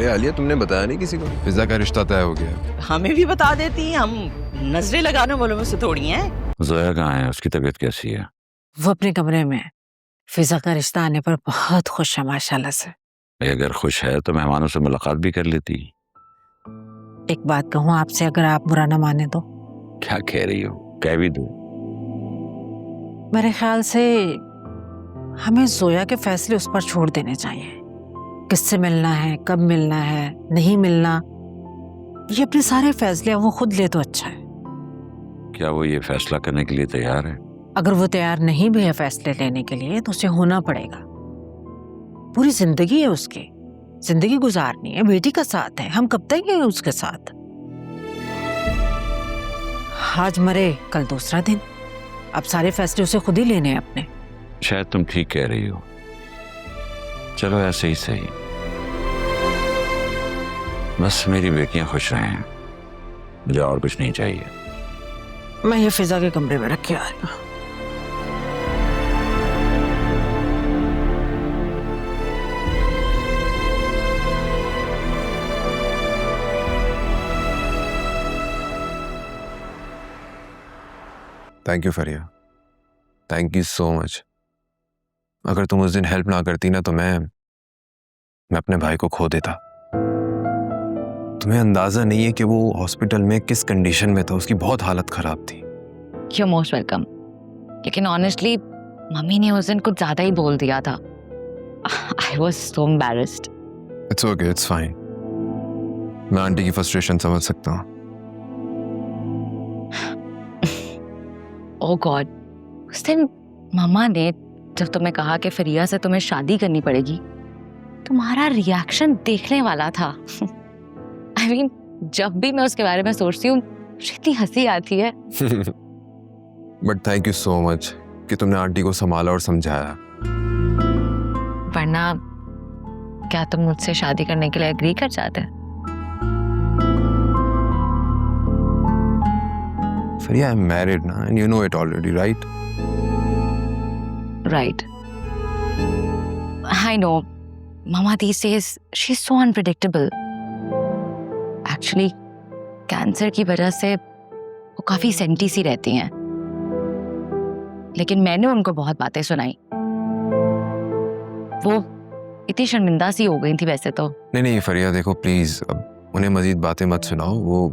अरे आलिया, तुमने बताया नहीं किसी को? फिजा का रिश्ता तय हो गया। हमें भी बता देती, हम नजरें लगाने वालों में से थोड़ी हैं। जोया कहाँ है? उसकी तबीयत कैसी है? वो अपने कमरे में है। फिजा का रिश्ता आने पर बहुत खुश है माशाल्लाह से। अगर खुश है तो मेहमानों से मुलाकात भी कर लेती। एक बात कहूँ आपसे, अगर आप बुरा ना माने तो? क्या कह रही हो? कह भी दो। मेरे ख्याल से हमें जोया के फैसले उस पर छोड़ देने चाहिए। किससे मिलना है, कब मिलना है, नहीं मिलना, ये अपने सारे फैसले वो खुद ले तो अच्छा है। क्या वो ये फैसला करने के लिए तैयार है? अगर वो तैयार नहीं भी है फैसले लेने के लिए तो उसे होना पड़ेगा। पूरी जिंदगी है उसकी, जिंदगी गुजारनी है, बेटी का साथ है, हम कब तक हैं उसके साथ? आज मरे कल दूसरा दिन, अब सारे फैसले उसे खुद ही लेने हैं अपने। शायद तुम ठीक कह रही हो। चलो ऐसे ही सही, बस मेरी बेटियां खुश रहें, मुझे और कुछ नहीं चाहिए। मैं ये फिजा के कमरे में रख के आ रही हूँ। Thank you Fariya, thank you so much. अगर तुम उस दिन हेल्प ना करती ना तो मैं अपने भाई को खो देता। तुम्हें अंदाजा नहीं है कि वो हॉस्पिटल में किस कंडीशन में था, उसकी बहुत हालत खराब थी। You're most welcome. लेकिन ऑनेस्टली मम्मी ने उस दिन कुछ ज्यादा ही बोल दिया था। I was so embarrassed. It's okay, it's fine. मैं आंटी की फ्रस्ट्रेशन समझ सकता हूँ। Oh God, उस दिन मम्मा ने जब तुम्हें कहा कि फरिया से तुम्हें शादी करनी पड़ेगी, तुम्हारा रिएक्शन देखने वाला था। I mean, जब भी मैं उसके बारे में सोचती हूँ मुझे इतनी हंसी आती है। But thank you so much कि तुमने आंटी को संभाला और समझाया। वरना क्या तुम मुझसे शादी करने के लिए एग्री कर जाते? फरिया, आई एम मैरिड ना, and you know it already, right? Right. I know. Mama these days, she's so unpredictable. Actually, cancer की वजह से वो काफी सेंटी सी रहती हैं। लेकिन मैंने उनको बहुत बातें सुनाई। वो इतनी शर्मिंदा सी हो गई थी वैसे तो। नहीं फरिया, देखो प्लीज, अब उन्हें मजीद बातें मत सुनाओ। वो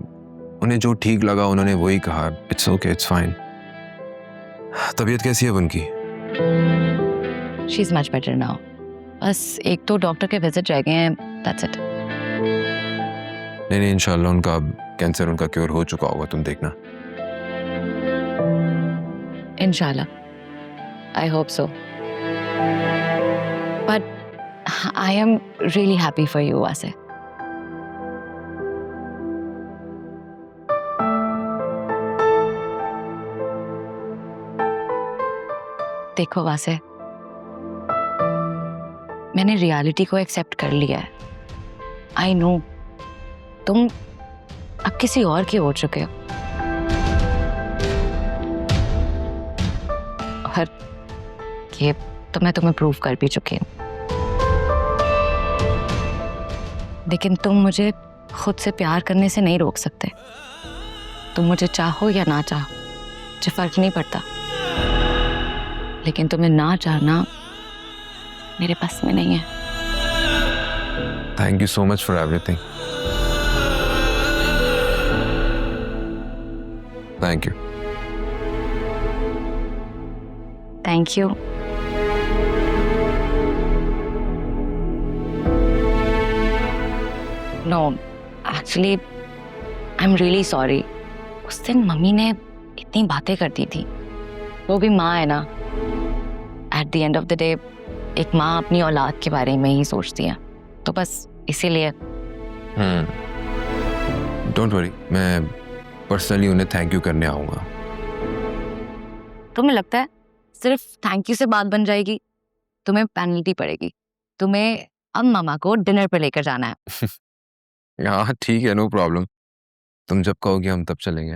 उन्हें जो ठीक लगा उन्होंने वही कहा। It's okay, it's fine. तबीयत कैसी है उनकी? She is much better now. बस एक तो डॉक्टर के विजिट रह गए हैं, that's it. नहीं इंशाल्लाह उनका अब कैंसर उनका क्योर हो चुका होगा, तुम देखना। Inshallah. I hope so. But I am really happy for you, Wase. देखो वासे, मैंने रियलिटी को एक्सेप्ट कर लिया है। आई नो तुम अब किसी और के हो चुके हो, और ये तो मैं तुम्हें प्रूव कर भी चुकी हूँ। लेकिन तुम मुझे खुद से प्यार करने से नहीं रोक सकते। तुम मुझे चाहो या ना चाहो मुझे फर्क नहीं पड़ता, लेकिन तुम्हें ना चाहना मेरे बस में नहीं है। Thank you so much for everything. Thank you. Thank you. No, actually I am really sorry. उस दिन मम्मी ने इतनी बातें कर दी थी। वो भी माँ है ना, at the end of the day एक माँ अपनी औलाद के बारे में ही सोचती है, तो बस इसीलिए। डोंट वरी, मैं पर्सनली उन्हें थैंक यू करने आऊंगा। तुम्हें लगता है सिर्फ थैंक यू से बात बन जाएगी? तुम्हें पेनल्टी पड़ेगी। तुम्हें अब मामा को डिनर पे लेकर जाना है। हाँ ठीक है, नो प्रॉब्लम। तुम जब कहोगे हम तब चलेंगे।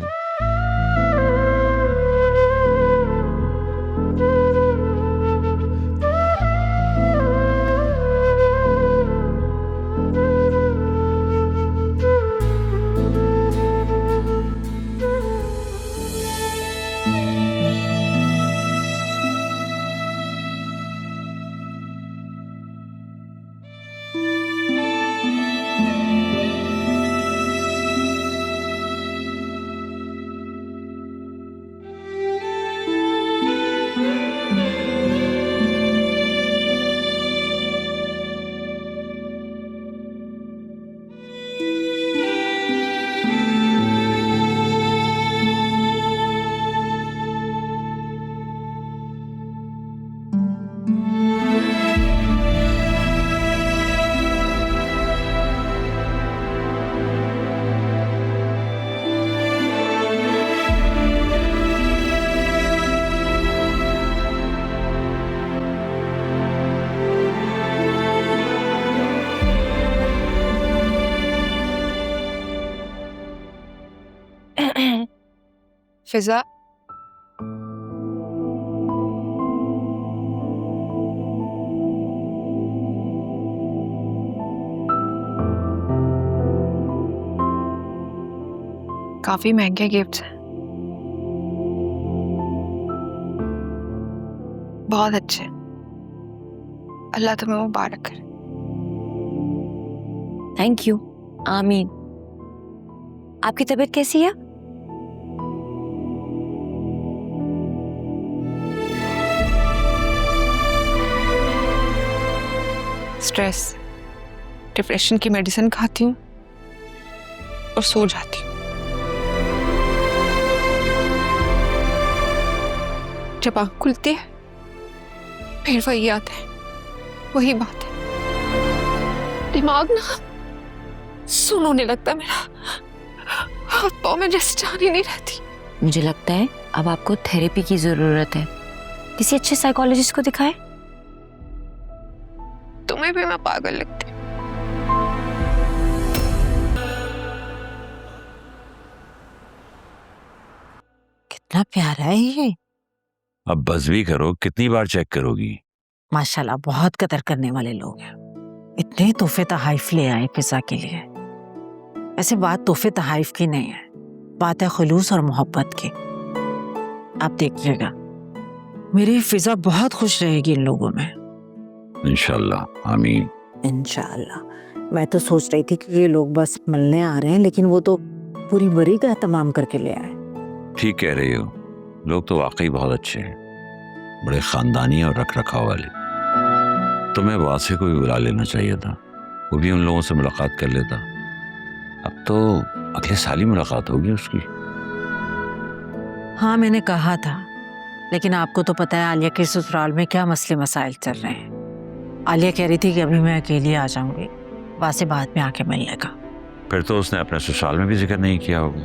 फिजा, काफी महंगे गिफ्ट्स हैं, बहुत अच्छे। अल्लाह तुम्हें मुबारक करे। Thank you. आमीन। आपकी तबीयत कैसी है? स्ट्रेस, डिप्रेशन की मेडिसिन खाती हूँ और सो जाती हूँ। जब आँख खुलती है फिर वही आता है, वही बात है। दिमाग ना सुन होने लगता है मेरा, हाथ पाँव में जैसे जान ही नहीं रहती। मुझे लगता है अब आपको थेरेपी की जरूरत है। किसी अच्छे साइकोलॉजिस्ट को दिखाएं। तुम्हें भी मैं पागल लगती हूँ। कितना प्यारा है ये। अब बस भी करो, कितनी बार चेक करोगी? माशाल्लाह बहुत कदर करने वाले लोग हैं। इतने तोहफे तहाइफ ले आए फिजा के लिए। ऐसे बात तोहफे तहाइफ की नहीं है, बात है खुलूस और मोहब्बत की। आप देखिएगा मेरी फिजा बहुत खुश रहेगी इन लोगों में। इंशाल्लाह, आमीन। इंशाअल्लाह। मैं तो सोच रही थी कि ये लोग बस मिलने आ रहे हैं, लेकिन वो तो पूरी बरी का एहतमाम करके ले आए। ठीक कह रही हो, लोग तो वाकई बहुत अच्छे हैं, बड़े खानदानी और रख रखाव वाले। तुम्हें वासे को भी बुला लेना चाहिए था, वो भी उन लोगों से मुलाकात कर लेता। अब तो अगले साल ही मुलाकात होगी उसकी। हाँ मैंने कहा था, लेकिन आपको तो पता है आलिया के ससुराल में क्या मसले मसाइल चल रहे हैं। आलिया कह रही थी कि अभी मैं अकेली आ जाऊंगी, वासे बाद में आके मिलने का। फिर तो उसने अपने ससुराल में भी जिक्र नहीं किया होगा।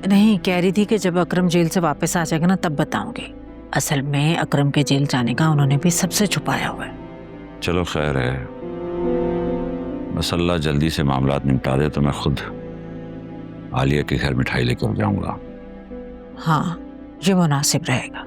नहीं, कह रही थी कि जब अकरम जेल से वापस आ जाएगा ना तब बताऊंगी। असल में अकरम के जेल जाने का उन्होंने भी सबसे छुपाया हुआ है। चलो खैर है, बस अल्लाह जल्दी से मामलात निपटा दे तो मैं खुद आलिया के घर मिठाई लेकर जाऊंगा। हाँ ये मुनासिब रहेगा।